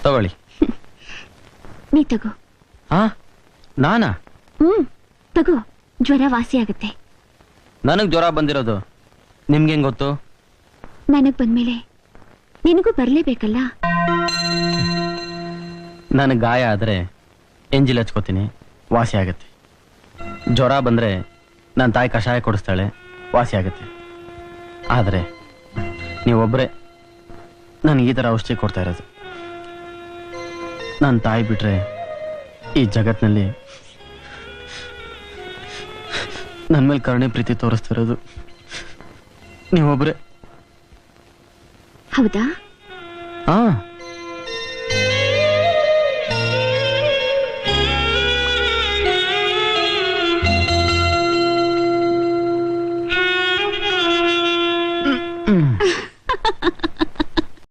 ತಗೊಳ್ಳಿ. ನೀ ತಗೋ. ಹಾ, ನಾನಾ? ತಗೋ, ಜ್ವರ ವಾಸಿ ಆಗುತ್ತೆ. ನನಗ್ ಜ್ವರ ಬಂದಿರೋದು ನಿಮ್ಗೆ ಹೆಂಗ್ ಗೊತ್ತು? ನನಗ್ ಬಂದ್ಮೇಲೆ ನಿನಗೂ ಬರ್ಲೇಬೇಕಲ್ಲ. ನನಗೆ ಗಾಯ ಆದ್ರೆ ಎಂಜಿಲ್ ಹಚ್ಕೋತೀನಿ, ವಾಸಿ ಆಗುತ್ತೆ. ಜ್ವರ ಬಂದ್ರೆ ನನ್ನ ತಾಯಿ ಕಷಾಯ ಕೊಡಿಸ್ತಾಳೆ, ವಾಸಿ ಆಗುತ್ತೆ. ಆದರೆ ನೀವೊಬ್ಬರೇ ನನಗೆ ಈ ಥರ ಔಷಧಿ ಕೊಡ್ತಾ ಇರೋದು. ನನ್ನ ತಾಯಿ ಬಿಟ್ರೆ ಈ ಜಗತ್ತಿನಲ್ಲಿ ನನ್ನ ಮೇಲೆ ಕರುಣೆ ಪ್ರೀತಿ ತೋರಿಸ್ತಾ ಇರೋದು ನೀವೊಬ್ಬರೇ. ಹೌದಾ? ಹಾ.